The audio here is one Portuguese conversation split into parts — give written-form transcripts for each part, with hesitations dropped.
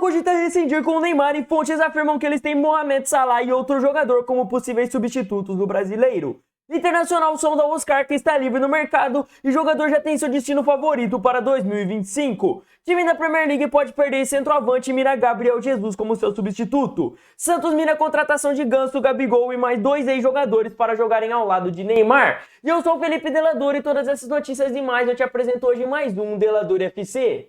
cogita rescindir com o Neymar e fontes afirmam que eles têm Mohamed Salah e outro jogador como possíveis substitutos do brasileiro. Internacional sonda Oscar, que está livre no mercado, e o jogador já tem seu destino favorito para 2025. Time da Premier League pode perder centroavante e mira Gabriel Jesus como seu substituto. Santos mira a contratação de Ganso, Gabigol e mais 2 ex-jogadores para jogarem ao lado de Neymar. E eu sou o Felipe Delador e todas essas notícias e mais eu te apresento hoje mais um Delador FC.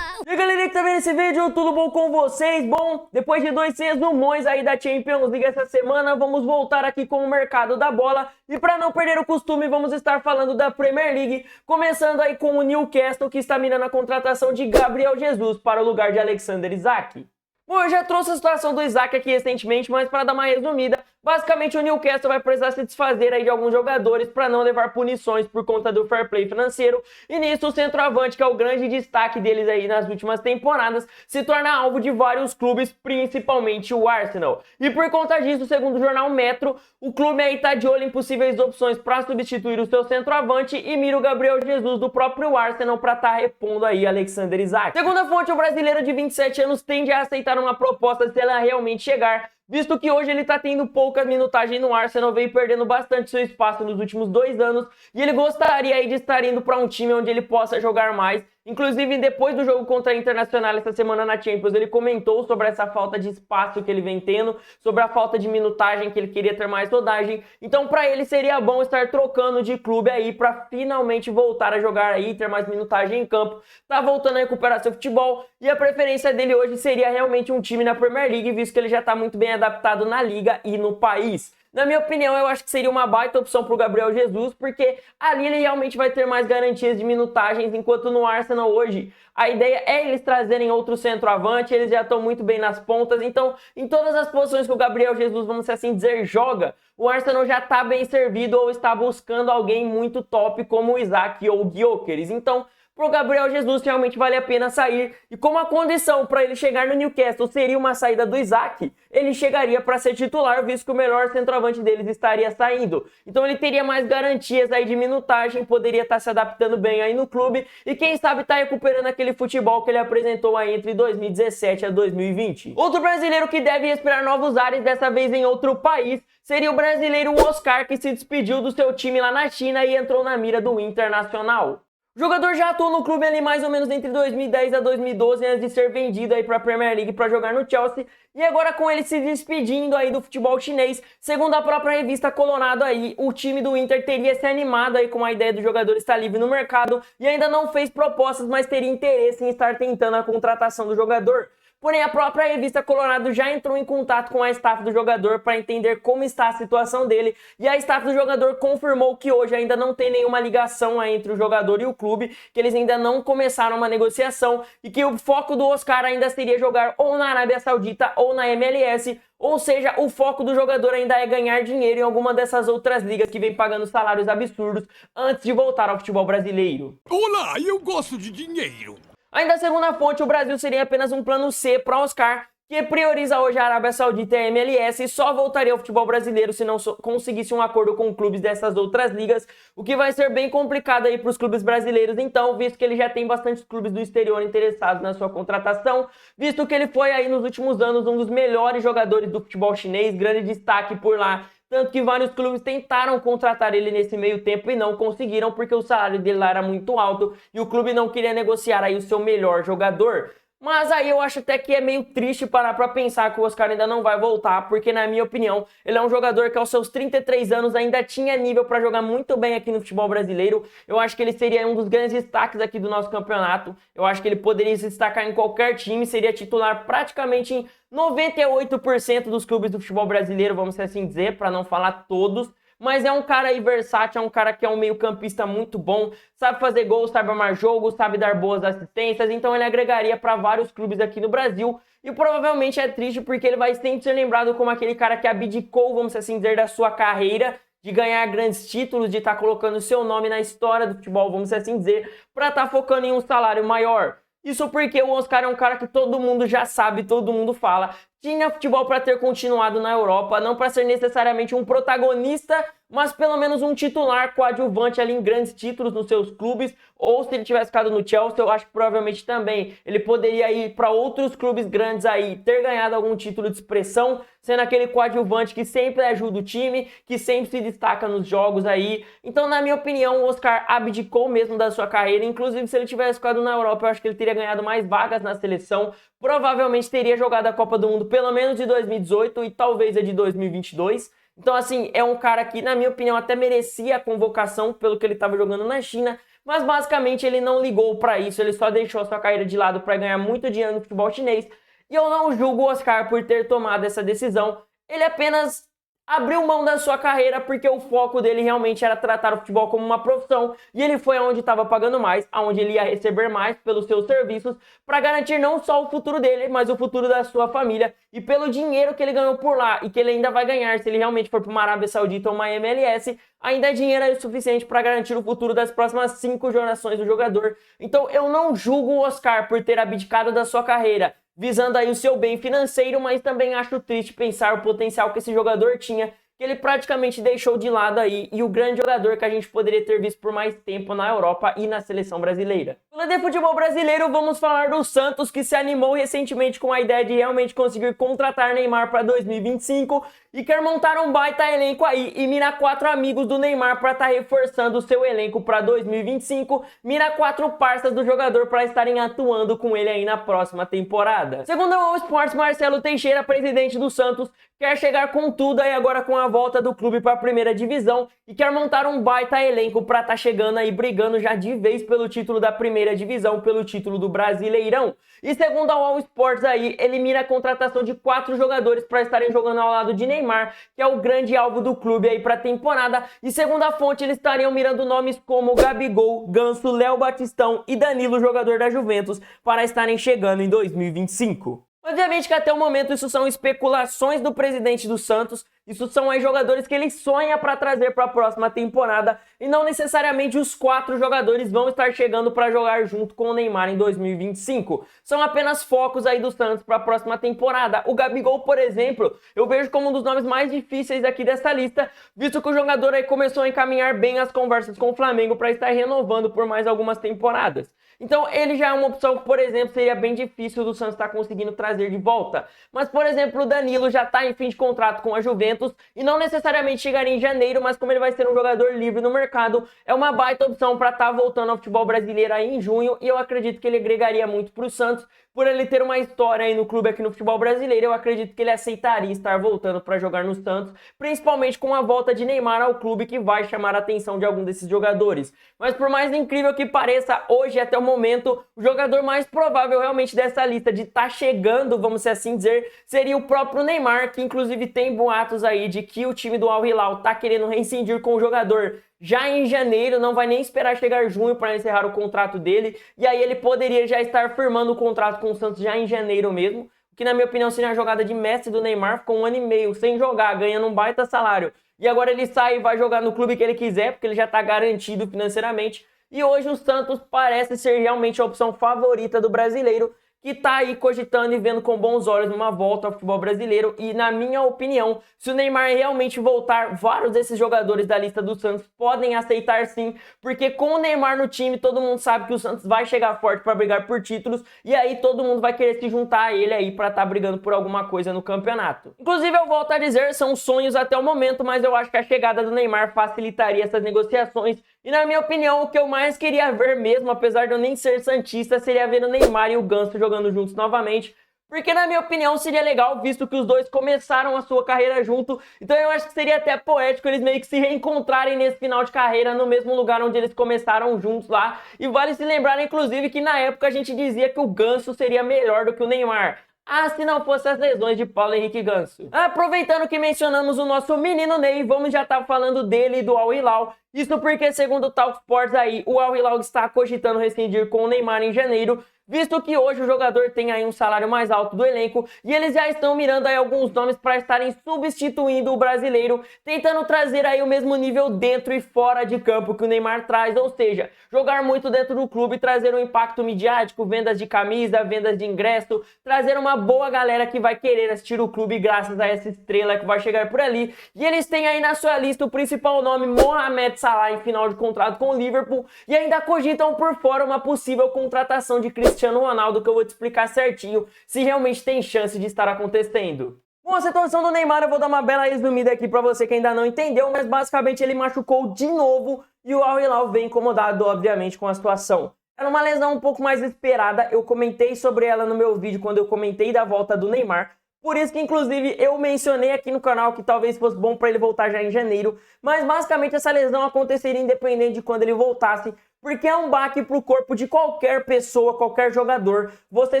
E aí, galera que tá vendo esse vídeo, tudo bom com vocês? Bom, depois de 2 resumões aí da Champions League essa semana, vamos voltar aqui com o mercado da bola. E para não perder o costume, vamos estar falando da Premier League, começando aí com o Newcastle, que está mirando a contratação de Gabriel Jesus para o lugar de Alexander Isak. Bom, eu já trouxe a situação do Isak aqui recentemente, mas para dar uma resumida, basicamente o Newcastle vai precisar se desfazer aí de alguns jogadores para não levar punições por conta do fair play financeiro, e nisso o centroavante, que é o grande destaque deles aí nas últimas temporadas, se torna alvo de vários clubes, principalmente o Arsenal. E por conta disso, segundo o jornal Metro, o clube aí tá de olho em possíveis opções para substituir o seu centroavante e mira o Gabriel Jesus do próprio Arsenal para estar repondo aí Alexander Isak. Segundo a fonte, o brasileiro de 27 anos tende a aceitar uma proposta se ela realmente chegar, visto que hoje ele tá tendo pouca minutagem no Arsenal, veio perdendo bastante seu espaço nos últimos 2 anos, e ele gostaria aí de estar indo para um time onde ele possa jogar mais. Inclusive, depois do jogo contra a Internacional essa semana na Champions, ele comentou sobre essa falta de espaço que ele vem tendo, sobre a falta de minutagem, que ele queria ter mais rodagem. Então, para ele seria bom estar trocando de clube aí para finalmente voltar a jogar aí, ter mais minutagem em campo. Tá voltando a recuperar seu futebol e a preferência dele hoje seria realmente um time na Premier League, visto que ele já tá muito bem adaptado na liga e no país. Na minha opinião, eu acho que seria uma baita opção para o Gabriel Jesus, porque ali ele realmente vai ter mais garantias de minutagens, enquanto no Arsenal hoje a ideia é eles trazerem outro centroavante, eles já estão muito bem nas pontas, então em todas as posições que o Gabriel Jesus, vamos assim dizer, joga, o Arsenal já está bem servido ou está buscando alguém muito top como o Isak ou o Gyökeres. Então, pro Gabriel Jesus realmente vale a pena sair, e como a condição para ele chegar no Newcastle seria uma saída do Isak, ele chegaria para ser titular, visto que o melhor centroavante deles estaria saindo. Então ele teria mais garantias aí de minutagem, poderia estar se adaptando bem aí no clube, e quem sabe tá recuperando aquele futebol que ele apresentou aí entre 2017 a 2020. Outro brasileiro que deve esperar novos ares, dessa vez em outro país, seria o brasileiro Oscar, que se despediu do seu time lá na China e entrou na mira do Internacional. O jogador já atuou no clube ali mais ou menos entre 2010 a 2012, antes de ser vendido aí para a Premier League para jogar no Chelsea, e agora com ele se despedindo aí do futebol chinês, segundo a própria revista Colorado aí, o time do Inter teria se animado aí com a ideia do jogador estar livre no mercado e ainda não fez propostas, mas teria interesse em estar tentando a contratação do jogador. Porém, a própria revista Colorado já entrou em contato com a staff do jogador para entender como está a situação dele, e a staff do jogador confirmou que hoje ainda não tem nenhuma ligação entre o jogador e o clube, que eles ainda não começaram uma negociação e que o foco do Oscar ainda seria jogar ou na Arábia Saudita ou na MLS, ou seja, o foco do jogador ainda é ganhar dinheiro em alguma dessas outras ligas que vem pagando salários absurdos antes de voltar ao futebol brasileiro. Olá, eu gosto de dinheiro. Ainda segundo a fonte, o Brasil seria apenas um plano C para Oscar, que prioriza hoje a Arábia Saudita e a MLS, e só voltaria ao futebol brasileiro se não conseguisse um acordo com clubes dessas outras ligas, o que vai ser bem complicado aí para os clubes brasileiros então, visto que ele já tem bastantes clubes do exterior interessados na sua contratação, visto que ele foi aí nos últimos anos um dos melhores jogadores do futebol chinês, grande destaque por lá. Tanto que vários clubes tentaram contratar ele nesse meio tempo e não conseguiram, porque o salário dele lá era muito alto e o clube não queria negociar aí o seu melhor jogador. Mas aí eu acho até que é meio triste parar pra pensar que o Oscar ainda não vai voltar, porque na minha opinião, ele é um jogador que aos seus 33 anos ainda tinha nível para jogar muito bem aqui no futebol brasileiro. Eu acho que ele seria um dos grandes destaques aqui do nosso campeonato. Eu acho que ele poderia se destacar em qualquer time, seria titular praticamente em 98% dos clubes do futebol brasileiro, vamos assim dizer, para não falar todos. Mas é um cara aí versátil, é um cara que é um meio-campista muito bom, sabe fazer gols, sabe armar jogo, sabe dar boas assistências, então ele agregaria para vários clubes aqui no Brasil. E provavelmente é triste porque ele vai sempre ser lembrado como aquele cara que abdicou, vamos assim dizer, da sua carreira, de ganhar grandes títulos, de estar colocando seu nome na história do futebol, vamos assim dizer, para estar focando em um salário maior. Isso porque o Oscar é um cara que todo mundo já sabe, todo mundo fala. tinha futebol para ter continuado na Europa, não para ser necessariamente um protagonista, mas pelo menos um titular coadjuvante ali em grandes títulos nos seus clubes, ou se ele tivesse ficado no Chelsea, eu acho que provavelmente também ele poderia ir para outros clubes grandes aí, ter ganhado algum título de expressão, sendo aquele coadjuvante que sempre ajuda o time, que sempre se destaca nos jogos aí. Então, na minha opinião, o Oscar abdicou mesmo da sua carreira, inclusive se ele tivesse ficado na Europa, eu acho que ele teria ganhado mais vagas na seleção, provavelmente teria jogado a Copa do Mundo pelo menos de 2018 e talvez a de 2022. Então, assim, é um cara que, na minha opinião, até merecia a convocação pelo que ele estava jogando na China, mas basicamente ele não ligou para isso, ele só deixou a sua carreira de lado para ganhar muito dinheiro no futebol chinês. E eu não julgo o Oscar por ter tomado essa decisão, ele apenas abriu mão da sua carreira porque o foco dele realmente era tratar o futebol como uma profissão e ele foi aonde estava pagando mais, aonde ele ia receber mais pelos seus serviços para garantir não só o futuro dele, mas o futuro da sua família e pelo dinheiro que ele ganhou por lá e que ele ainda vai ganhar se ele realmente for para uma Arábia Saudita ou uma MLS, ainda é dinheiro suficiente para garantir o futuro das próximas 5 gerações do jogador. Então eu não julgo o Oscar por ter abdicado da sua carreira, visando aí o seu bem financeiro, mas também acho triste pensar o potencial que esse jogador tinha, que ele praticamente deixou de lado aí, e o grande jogador que a gente poderia ter visto por mais tempo na Europa e na seleção brasileira. Falando de futebol brasileiro, vamos falar do Santos, que se animou recentemente com a ideia de realmente conseguir contratar Neymar para 2025 e quer montar um baita elenco aí e mira 4 amigos do Neymar para estar reforçando o seu elenco para 2025, mira 4 parças do jogador para estarem atuando com ele aí na próxima temporada. Segundo o All Sports, Marcelo Teixeira, presidente do Santos, quer chegar com tudo aí agora com a volta do clube para a primeira divisão e quer montar um baita elenco para estar chegando aí brigando já de vez pelo título da primeira divisão, pelo título do Brasileirão. E segundo a All Sports aí, ele mira a contratação de 4 jogadores para estarem jogando ao lado de Neymar, que é o grande alvo do clube aí para a temporada. E segundo a fonte, eles estariam mirando nomes como Gabigol, Ganso, Léo Batistão e Danilo, jogador da Juventus, para estarem chegando em 2025. Obviamente que até o momento isso são especulações do presidente do Santos, isso são aí jogadores que ele sonha para trazer para a próxima temporada e não necessariamente os 4 jogadores vão estar chegando para jogar junto com o Neymar em 2025. São apenas focos aí do Santos para a próxima temporada. O Gabigol, por exemplo, eu vejo como um dos nomes mais difíceis aqui dessa lista, visto que o jogador aí começou a encaminhar bem as conversas com o Flamengo para estar renovando por mais algumas temporadas. Então ele já é uma opção que, por exemplo, seria bem difícil do Santos estar conseguindo trazer de volta. Mas, por exemplo, o Danilo já está em fim de contrato com a Juventus e não necessariamente chegaria em janeiro, mas como ele vai ser um jogador livre no mercado, é uma baita opção para estar voltando ao futebol brasileiro aí em junho e eu acredito que ele agregaria muito para o Santos. Por ele ter uma história aí no clube aqui no futebol brasileiro, eu acredito que ele aceitaria estar voltando para jogar no Santos, principalmente com a volta de Neymar ao clube que vai chamar a atenção de algum desses jogadores. Mas por mais incrível que pareça, hoje até o momento, o jogador mais provável realmente dessa lista de estar chegando, vamos assim dizer, seria o próprio Neymar, que inclusive tem boatos aí de que o time do Al Hilal tá querendo rescindir com o jogador já em janeiro, não vai nem esperar chegar junho para encerrar o contrato dele, e aí ele poderia já estar firmando o contrato com o Santos já em janeiro mesmo, que na minha opinião seria uma jogada de mestre do Neymar, ficou 1 ano e meio sem jogar, ganhando um baita salário, e agora ele sai e vai jogar no clube que ele quiser, porque ele já está garantido financeiramente, e hoje o Santos parece ser realmente a opção favorita do brasileiro, que tá aí cogitando e vendo com bons olhos uma volta ao futebol brasileiro. E na minha opinião, se o Neymar realmente voltar, vários desses jogadores da lista do Santos podem aceitar sim, porque com o Neymar no time, todo mundo sabe que o Santos vai chegar forte para brigar por títulos, e aí todo mundo vai querer se juntar a ele aí para estar brigando por alguma coisa no campeonato. Inclusive, eu volto a dizer, são sonhos até o momento, mas eu acho que a chegada do Neymar facilitaria essas negociações. E na minha opinião, o que eu mais queria ver mesmo, apesar de eu nem ser santista, seria ver o Neymar e o Ganso jogando juntos novamente. Porque na minha opinião seria legal, visto que os dois começaram a sua carreira junto. Então eu acho que seria até poético eles meio que se reencontrarem nesse final de carreira no mesmo lugar onde eles começaram juntos lá. E vale se lembrar, inclusive, que na época a gente dizia que o Ganso seria melhor do que o Neymar. Ah, se não fosse as lesões de Paulo Henrique Ganso. Aproveitando que mencionamos o nosso menino Ney, vamos já estar falando dele e do Al Hilal. Isso porque, segundo o Talk Sports aí, o Al Hilal está cogitando rescindir com o Neymar em janeiro, visto que hoje o jogador tem aí um salário mais alto do elenco e eles já estão mirando aí alguns nomes para estarem substituindo o brasileiro, tentando trazer aí o mesmo nível dentro e fora de campo que o Neymar traz, ou seja, jogar muito dentro do clube, trazer um impacto midiático, vendas de camisa, vendas de ingresso, trazer uma boa galera que vai querer assistir o clube graças a essa estrela que vai chegar por ali. E eles têm aí na sua lista o principal nome, Mohamed Salah, em final de contrato com o Liverpool, e ainda cogitam por fora uma possível contratação de Cristiano Ronaldo, que eu vou te explicar certinho se realmente tem chance de estar acontecendo. Bom, a situação do Neymar eu vou dar uma bela resumida aqui pra você que ainda não entendeu, mas basicamente ele machucou de novo e o Al Hilal vem incomodado, obviamente, com a situação. Era uma lesão um pouco mais esperada, eu comentei sobre ela no meu vídeo quando eu comentei da volta do Neymar, por isso que inclusive eu mencionei aqui no canal que talvez fosse bom para ele voltar já em janeiro, mas basicamente essa lesão aconteceria independente de quando ele voltasse, porque é um baque para o corpo de qualquer pessoa, qualquer jogador, você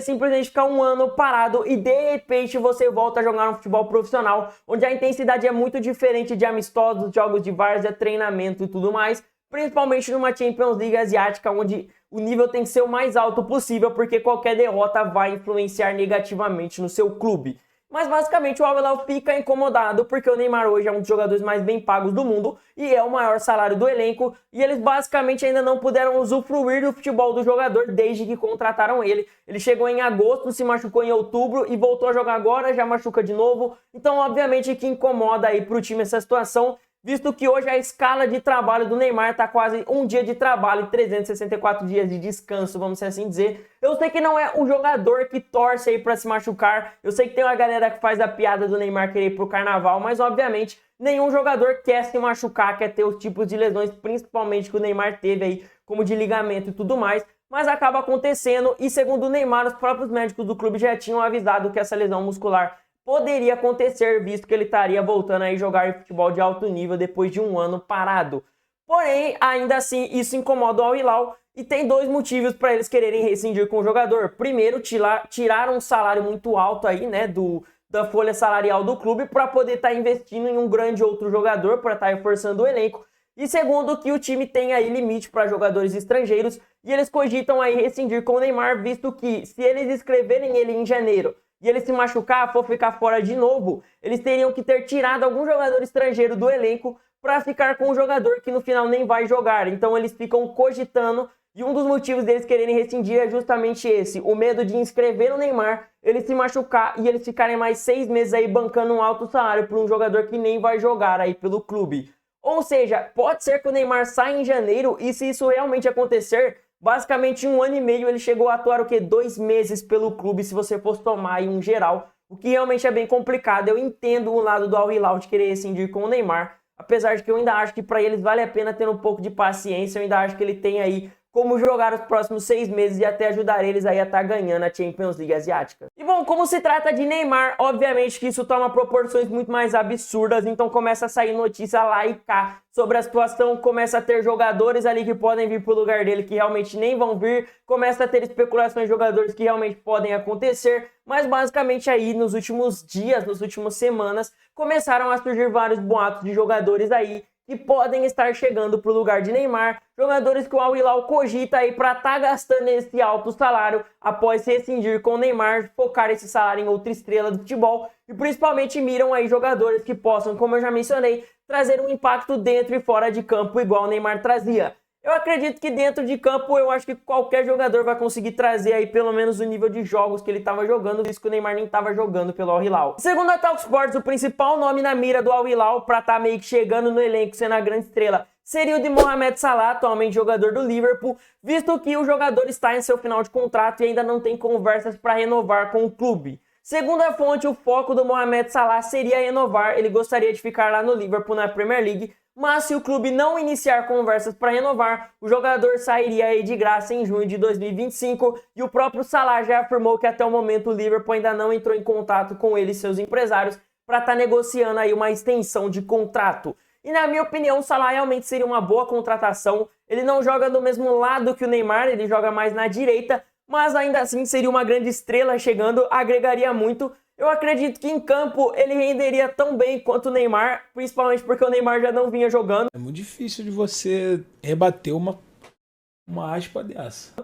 simplesmente ficar um ano parado e de repente você volta a jogar um futebol profissional, onde a intensidade é muito diferente de amistosos, jogos de várzea, treinamento e tudo mais, principalmente numa Champions League asiática, onde o nível tem que ser o mais alto possível, porque qualquer derrota vai influenciar negativamente no seu clube. Mas basicamente o Al Hilal fica incomodado porque o Neymar hoje é um dos jogadores mais bem pagos do mundo e é o maior salário do elenco, e eles basicamente ainda não puderam usufruir do futebol do jogador desde que contrataram ele. Ele chegou em agosto, se machucou em outubro e voltou a jogar agora, já machuca de novo, então obviamente que incomoda aí pro time essa situação, visto que hoje a escala de trabalho do Neymar está quase um dia de trabalho e 364 dias de descanso, vamos assim dizer. Eu sei que não é o jogador que torce aí para se machucar, eu sei que tem uma galera que faz a piada do Neymar querer ir pro carnaval, mas obviamente nenhum jogador quer se machucar, quer ter os tipos de lesões, principalmente que o Neymar teve aí, como de ligamento e tudo mais, mas acaba acontecendo e segundo o Neymar, os próprios médicos do clube já tinham avisado que essa lesão muscular poderia acontecer, visto que ele estaria voltando a jogar futebol de alto nível depois de um ano parado. Porém, ainda assim, isso incomoda o Al Hilal e tem dois motivos para eles quererem rescindir com o jogador. Primeiro, tirar um salário muito alto aí, né, da folha salarial do clube para poder estar investindo em um grande outro jogador, para estar reforçando o elenco. E segundo, que o time tem aí limite para jogadores estrangeiros e eles cogitam aí rescindir com o Neymar, visto que se eles inscreverem ele em janeiro e ele se machucar, for ficar fora de novo, eles teriam que ter tirado algum jogador estrangeiro do elenco para ficar com um jogador que no final nem vai jogar. Então eles ficam cogitando, e um dos motivos deles quererem rescindir é justamente esse, o medo de inscrever o Neymar, ele se machucar e eles ficarem mais 6 meses aí bancando um alto salário por um jogador que nem vai jogar aí pelo clube. Ou seja, pode ser que o Neymar saia em janeiro e se isso realmente acontecer, basicamente em um ano e meio ele chegou a atuar o quê? 2 meses pelo clube, se você fosse tomar aí um geral, o que realmente é bem complicado. Eu entendo o lado do Al Hilal de querer rescindir com o Neymar, apesar de que eu ainda acho que para eles vale a pena ter um pouco de paciência, eu ainda acho que ele tem aí como jogar os próximos 6 meses e até ajudar eles aí a estar ganhando a Champions League asiática. E bom, como se trata de Neymar, obviamente que isso toma proporções muito mais absurdas, então começa a sair notícia lá e cá sobre a situação, começa a ter jogadores ali que podem vir pro lugar dele que realmente nem vão vir, começa a ter especulações de jogadores que realmente podem acontecer, mas basicamente aí nos últimos dias, nas últimas semanas, começaram a surgir vários boatos de jogadores aí que podem estar chegando para o lugar de Neymar, jogadores que o Al Hilal cogita aí para estar gastando esse alto salário após rescindir com o Neymar, focar esse salário em outra estrela do futebol e principalmente miram aí jogadores que possam, como eu já mencionei, trazer um impacto dentro e fora de campo igual o Neymar trazia. Eu acredito que dentro de campo eu acho que qualquer jogador vai conseguir trazer aí pelo menos o nível de jogos que ele estava jogando, visto que o Neymar nem estava jogando pelo Al Hilal. Segundo a Talk Sports, o principal nome na mira do Al Hilal para estar meio que chegando no elenco, sendo a grande estrela, seria o de Mohamed Salah, atualmente jogador do Liverpool, visto que o jogador está em seu final de contrato e ainda não tem conversas para renovar com o clube. Segundo a fonte, o foco do Mohamed Salah seria renovar, ele gostaria de ficar lá no Liverpool na Premier League, mas se o clube não iniciar conversas para renovar, o jogador sairia aí de graça em junho de 2025 e o próprio Salah já afirmou que até o momento o Liverpool ainda não entrou em contato com ele e seus empresários para estar negociando aí uma extensão de contrato. E na minha opinião, o Salah realmente seria uma boa contratação, ele não joga do mesmo lado que o Neymar, ele joga mais na direita, mas ainda assim seria uma grande estrela chegando, agregaria muito. Eu acredito que em campo ele renderia tão bem quanto o Neymar, principalmente porque o Neymar já não vinha jogando. É muito difícil de você rebater uma aspa dessa.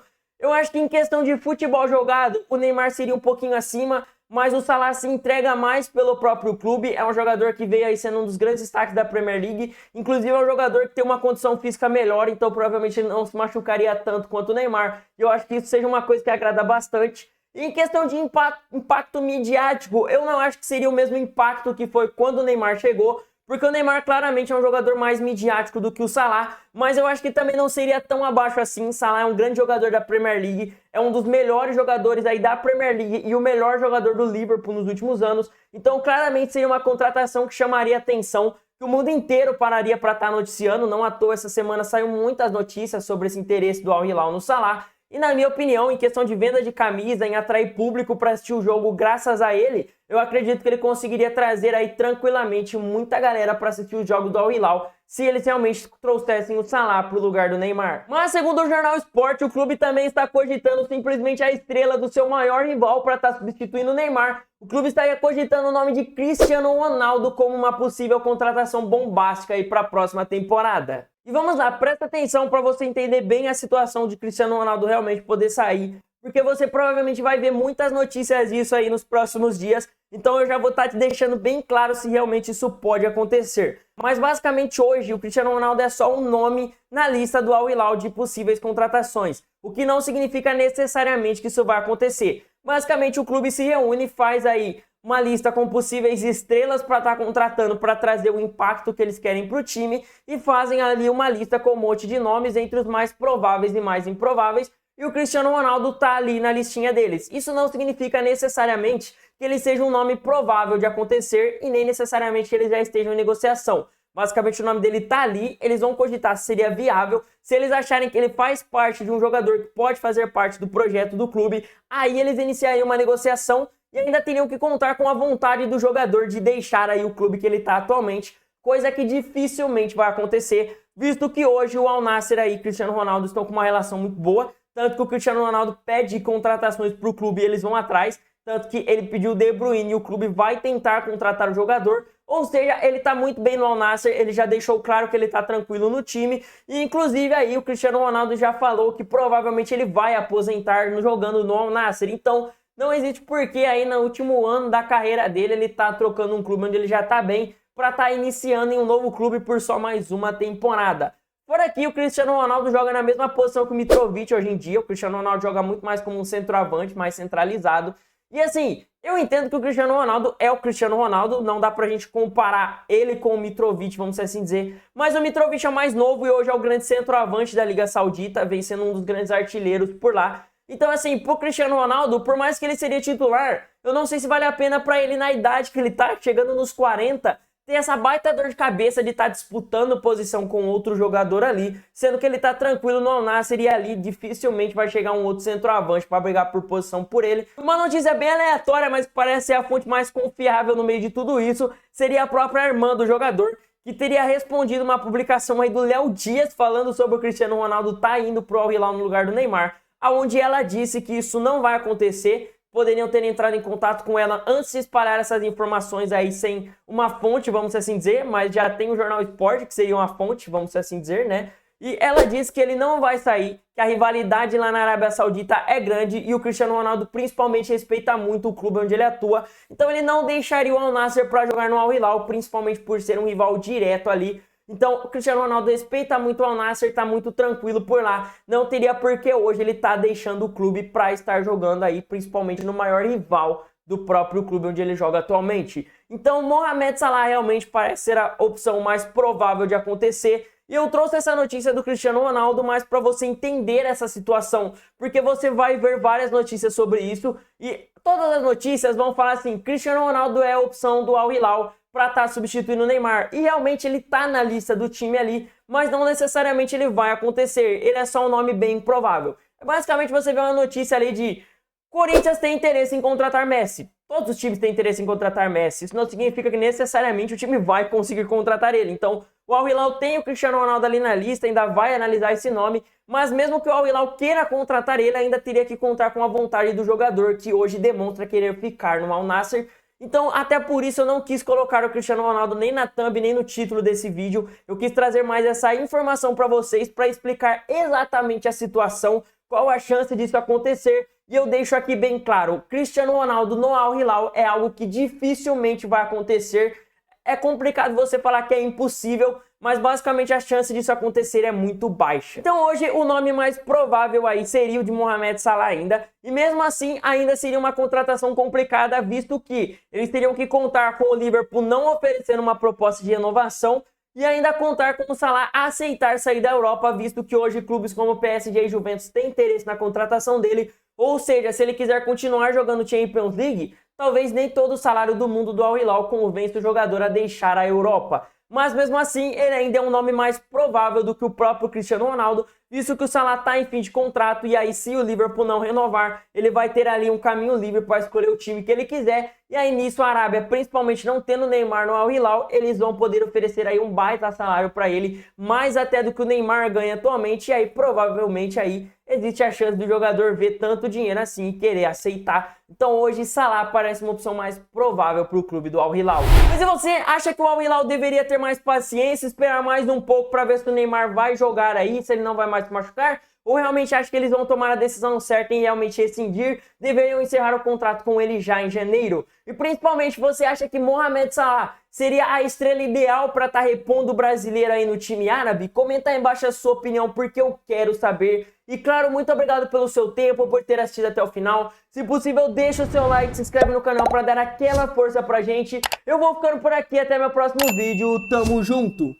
Eu acho que em questão de futebol jogado, o Neymar seria um pouquinho acima, mas o Salah se entrega mais pelo próprio clube. É um jogador que veio aí sendo um dos grandes destaques da Premier League. Inclusive é um jogador que tem uma condição física melhor, então provavelmente ele não se machucaria tanto quanto o Neymar. E eu acho que isso seja uma coisa que agrada bastante. E em questão de impacto midiático, eu não acho que seria o mesmo impacto que foi quando o Neymar chegou, porque o Neymar claramente é um jogador mais midiático do que o Salah, mas eu acho que também não seria tão abaixo assim. Salah é um grande jogador da Premier League, é um dos melhores jogadores aí da Premier League e o melhor jogador do Liverpool nos últimos anos, então claramente seria uma contratação que chamaria atenção, que o mundo inteiro pararia para estar noticiando. Não à toa essa semana saiu muitas notícias sobre esse interesse do Al Hilal no Salah. E na minha opinião, em questão de venda de camisa, em atrair público para assistir o jogo graças a ele, eu acredito que ele conseguiria trazer aí tranquilamente muita galera para assistir os jogos do Al Hilal, se eles realmente trouxessem o Salah para o lugar do Neymar. Mas segundo o Jornal Sport, o clube também está cogitando simplesmente a estrela do seu maior rival para estar substituindo o Neymar. O clube estaria cogitando o nome de Cristiano Ronaldo como uma possível contratação bombástica aí para a próxima temporada. E vamos lá, presta atenção para você entender bem a situação de Cristiano Ronaldo realmente poder sair, porque você provavelmente vai ver muitas notícias disso aí nos próximos dias, então eu já vou estar te deixando bem claro se realmente isso pode acontecer. Mas basicamente hoje o Cristiano Ronaldo é só um nome na lista do Al Hilal de possíveis contratações, o que não significa necessariamente que isso vai acontecer. Basicamente o clube se reúne e faz aí uma lista com possíveis estrelas para estar contratando para trazer o impacto que eles querem para o time e fazem ali uma lista com um monte de nomes entre os mais prováveis e mais improváveis, e o Cristiano Ronaldo está ali na listinha deles. Isso não significa necessariamente que ele seja um nome provável de acontecer e nem necessariamente que ele já esteja em negociação. Basicamente o nome dele está ali, eles vão cogitar se seria viável. Se eles acharem que ele faz parte de um jogador que pode fazer parte do projeto do clube, aí eles iniciariam uma negociação e ainda teriam que contar com a vontade do jogador de deixar aí o clube que ele está atualmente, coisa que dificilmente vai acontecer, visto que hoje o Al Nassr e Cristiano Ronaldo estão com uma relação muito boa, tanto que o Cristiano Ronaldo pede contratações para o clube e eles vão atrás, tanto que ele pediu o De Bruyne e o clube vai tentar contratar o jogador, ou seja, ele está muito bem no Al Nassr, ele já deixou claro que ele está tranquilo no time, e inclusive aí o Cristiano Ronaldo já falou que provavelmente ele vai aposentar jogando no Al Nassr, então não existe porquê aí no último ano da carreira dele ele tá trocando um clube onde ele já tá bem para estar iniciando em um novo clube por só mais uma temporada. Por aqui o Cristiano Ronaldo joga na mesma posição que o Mitrovic hoje em dia. O Cristiano Ronaldo joga muito mais como um centroavante, mais centralizado. E assim, eu entendo que o Cristiano Ronaldo é o Cristiano Ronaldo, não dá pra gente comparar ele com o Mitrovic, vamos assim dizer. Mas o Mitrovic é mais novo e hoje é o grande centroavante da Liga Saudita, vem sendo um dos grandes artilheiros por lá. Então assim, pro Cristiano Ronaldo, por mais que ele seria titular, eu não sei se vale a pena pra ele na idade que ele tá, chegando nos 40, ter essa baita dor de cabeça de estar disputando posição com outro jogador ali, sendo que ele tá tranquilo no Al Nassr e ali dificilmente vai chegar um outro centroavante para brigar por posição por ele. Uma notícia bem aleatória, mas que parece ser a fonte mais confiável no meio de tudo isso, seria a própria irmã do jogador, que teria respondido uma publicação aí do Léo Dias falando sobre o Cristiano Ronaldo tá indo pro Al Hilal no lugar do Neymar, aonde ela disse que isso não vai acontecer. Poderiam ter entrado em contato com ela antes de espalhar essas informações aí sem uma fonte, vamos assim dizer, mas já tem o Jornal Sport, que seria uma fonte, vamos assim dizer, né? E ela disse que ele não vai sair, que a rivalidade lá na Arábia Saudita é grande e o Cristiano Ronaldo principalmente respeita muito o clube onde ele atua, então ele não deixaria o Al Nassr para jogar no Al Hilal, principalmente por ser um rival direto ali. Então o Cristiano Ronaldo respeita muito o Al Nassr, está muito tranquilo por lá. Não teria por que hoje ele tá deixando o clube para estar jogando aí, principalmente no maior rival do próprio clube onde ele joga atualmente. Então Mohamed Salah realmente parece ser a opção mais provável de acontecer. E eu trouxe essa notícia do Cristiano Ronaldo mais para você entender essa situação, porque você vai ver várias notícias sobre isso e todas as notícias vão falar assim: Cristiano Ronaldo é a opção do Al Hilal para estar substituindo o Neymar. E realmente ele tá na lista do time ali, mas não necessariamente ele vai acontecer. Ele é só um nome bem improvável. Basicamente você vê uma notícia ali de Corinthians tem interesse em contratar Messi. Todos os times têm interesse em contratar Messi. Isso não significa que necessariamente o time vai conseguir contratar ele. Então o Al Hilal tem o Cristiano Ronaldo ali na lista, ainda vai analisar esse nome, mas mesmo que o Al Hilal queira contratar ele, ainda teria que contar com a vontade do jogador, que hoje demonstra querer ficar no Al Nassr. Então, até por isso eu não quis colocar o Cristiano Ronaldo nem na thumb, nem no título desse vídeo. Eu quis trazer mais essa informação para vocês, para explicar exatamente a situação, qual a chance disso acontecer. E eu deixo aqui bem claro, Cristiano Ronaldo no Al Hilal é algo que dificilmente vai acontecer. É complicado você falar que é impossível, mas basicamente a chance disso acontecer é muito baixa. Então hoje o nome mais provável aí seria o de Mohamed Salah ainda, e mesmo assim ainda seria uma contratação complicada, visto que eles teriam que contar com o Liverpool não oferecendo uma proposta de renovação e ainda contar com o Salah aceitar sair da Europa, visto que hoje clubes como PSG e Juventus têm interesse na contratação dele, ou seja, se ele quiser continuar jogando Champions League, talvez nem todo o salário do mundo do Al Hilal convença o jogador a deixar a Europa. Mas mesmo assim, ele ainda é um nome mais provável do que o próprio Cristiano Ronaldo, visto que o Salah está em fim de contrato e aí se o Liverpool não renovar, ele vai ter ali um caminho livre para escolher o time que ele quiser. E aí nisso a Arábia, principalmente não tendo o Neymar no Al Hilal, eles vão poder oferecer aí um baita salário para ele, mais até do que o Neymar ganha atualmente, e aí provavelmente aí existe a chance do jogador ver tanto dinheiro assim e querer aceitar. Então hoje Salah parece uma opção mais provável para o clube do Al Hilal. Mas e você acha que o Al Hilal deveria ter mais paciência, esperar mais um pouco para ver se o Neymar vai jogar aí, se ele não vai mais se machucar? Ou realmente acha que eles vão tomar a decisão certa em realmente rescindir, deveriam encerrar o contrato com ele já em janeiro? E principalmente, você acha que Mohamed Salah seria a estrela ideal para estar repondo o brasileiro aí no time árabe? Comenta aí embaixo a sua opinião, porque eu quero saber. E claro, muito obrigado pelo seu tempo, por ter assistido até o final. Se possível, deixa o seu like, se inscreve no canal para dar aquela força pra gente. Eu vou ficando por aqui, até meu próximo vídeo. Tamo junto!